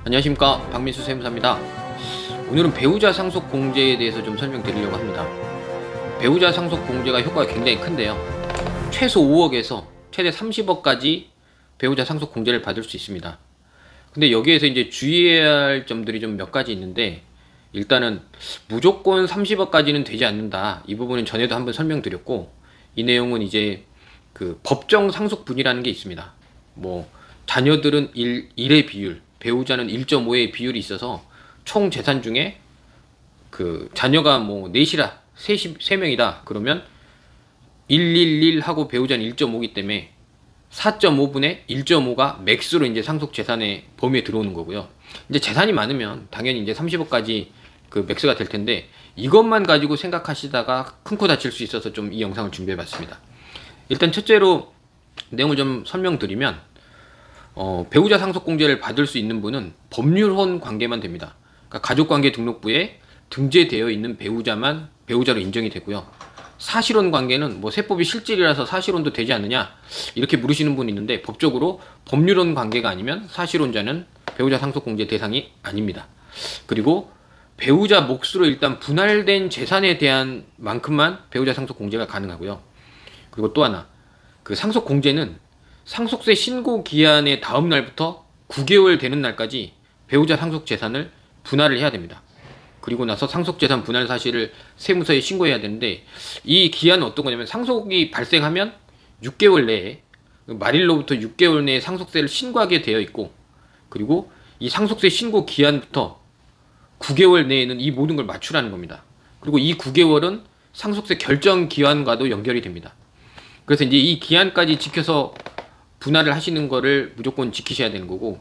안녕하십니까, 박민수 세무사입니다. 오늘은 배우자 상속 공제에 대해서 좀 설명드리려고 합니다. 배우자 상속 공제가 효과가 굉장히 큰데요, 최소 5억에서 최대 30억까지 배우자 상속 공제를 받을 수 있습니다. 근데 여기에서 이제 주의해야 할 점들이 좀 몇 가지 있는데, 일단은 무조건 30억까지는 되지 않는다, 이 부분은 전에도 한번 설명드렸고, 이 내용은 이제 그 법정 상속분이라는 게 있습니다. 뭐 자녀들은 1의 비율, 배우자는 1.5의 비율이 있어서 총 재산 중에 그 자녀가 뭐 넷이라 3명이다 그러면 111 하고 배우자는 1.5이기 때문에 4.5분의 1.5가 맥스로 이제 상속 재산의 범위에 들어오는 거고요. 이제 재산이 많으면 당연히 이제 30억까지 그 맥스가 될 텐데, 이것만 가지고 생각하시다가 큰 코 다칠 수 있어서 좀 이 영상을 준비해 봤습니다. 일단 첫째로 내용을 좀 설명드리면, 배우자 상속공제를 받을 수 있는 분은 법률혼 관계만 됩니다. 그러니까 가족관계 등록부에 등재되어 있는 배우자만 배우자로 인정이 되고요. 사실혼 관계는 뭐 세법이 실질이라서 사실혼도 되지 않느냐 이렇게 물으시는 분이 있는데, 법적으로 법률혼 관계가 아니면 사실혼자는 배우자 상속공제 대상이 아닙니다. 그리고 배우자 몫으로 일단 분할된 재산에 대한 만큼만 배우자 상속공제가 가능하고요. 그리고 또 하나, 그 상속공제는 상속세 신고 기한의 다음 날부터 9개월 되는 날까지 배우자 상속 재산을 분할을 해야 됩니다. 그리고 나서 상속재산 분할 사실을 세무서에 신고해야 되는데, 이 기한은 어떤 거냐면, 상속이 발생하면 6개월 내에, 말일로부터 6개월 내에 상속세를 신고하게 되어 있고, 그리고 이 상속세 신고 기한부터 9개월 내에는 이 모든 걸 맞추라는 겁니다. 그리고 이 9개월은 상속세 결정 기한과도 연결이 됩니다. 그래서 이제 이 기한까지 지켜서 분할을 하시는 거를 무조건 지키셔야 되는 거고,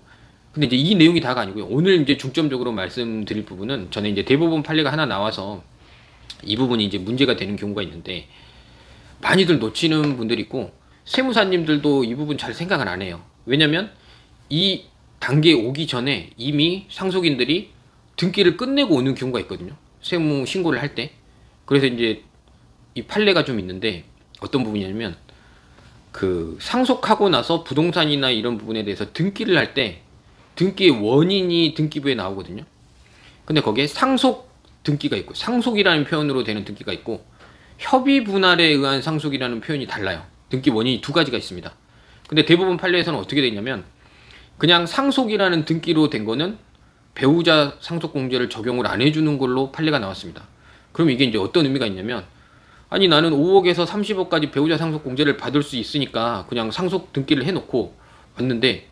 근데 이제 이 내용이 다가 아니고요. 오늘 이제 중점적으로 말씀드릴 부분은, 전에 이제 대법원 판례가 하나 나와서 이 부분이 이제 문제가 되는 경우가 있는데, 많이들 놓치는 분들이 있고, 세무사님들도 이 부분 잘 생각을 안 해요. 왜냐면 이 단계에 오기 전에 이미 상속인들이 등기를 끝내고 오는 경우가 있거든요, 세무 신고를 할 때. 그래서 이제 이 판례가 좀 있는데, 어떤 부분이냐면, 그 상속하고 나서 부동산이나 이런 부분에 대해서 등기를 할 때 등기의 원인이 등기부에 나오거든요. 근데 거기에 상속 등기가 있고, 상속이라는 표현으로 되는 등기가 있고, 협의 분할에 의한 상속이라는 표현이 달라요. 등기 원인이 두 가지가 있습니다. 근데 대부분 판례에서는 어떻게 되냐면, 그냥 상속이라는 등기로 된 거는 배우자 상속공제를 적용을 안 해주는 걸로 판례가 나왔습니다. 그럼 이게 이제 어떤 의미가 있냐면, 아니 나는 5억에서 30억까지 배우자 상속공제를 받을 수 있으니까 그냥 상속 등기를 해놓고 왔는데,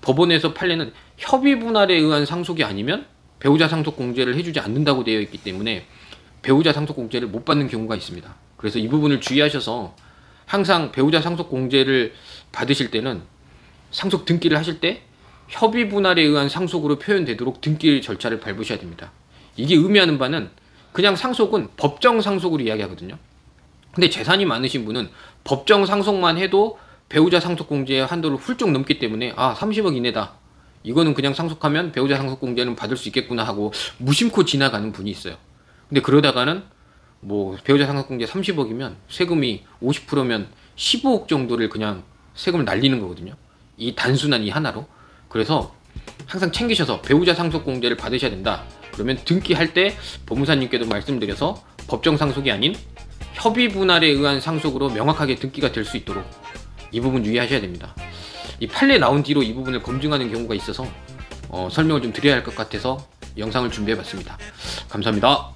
법원에서 판례는 협의 분할에 의한 상속이 아니면 배우자 상속공제를 해주지 않는다고 되어 있기 때문에 배우자 상속공제를 못 받는 경우가 있습니다. 그래서 이 부분을 주의하셔서 항상 배우자 상속공제를 받으실 때는 상속 등기를 하실 때 협의 분할에 의한 상속으로 표현되도록 등기 절차를 밟으셔야 됩니다. 이게 의미하는 바는, 그냥 상속은 법정 상속으로 이야기하거든요. 근데 재산이 많으신 분은 법정 상속만 해도 배우자 상속공제의 한도를 훌쩍 넘기 때문에, 아 30억 이내다, 이거는 그냥 상속하면 배우자 상속공제는 받을 수 있겠구나 하고 무심코 지나가는 분이 있어요. 근데 그러다가는 뭐 배우자 상속공제 30억이면 세금이 50%면 15억 정도를 그냥 세금을 날리는 거거든요, 이 단순한 이 하나로. 그래서 항상 챙기셔서 배우자 상속공제를 받으셔야 된다 그러면 등기할 때 법무사님께도 말씀드려서 법정 상속이 아닌 협의 분할에 의한 상속으로 명확하게 등기가 될 수 있도록 이 부분 유의하셔야 됩니다. 이 판례 나온 뒤로 이 부분을 검증하는 경우가 있어서 설명을 좀 드려야 할 것 같아서 영상을 준비해 봤습니다. 감사합니다.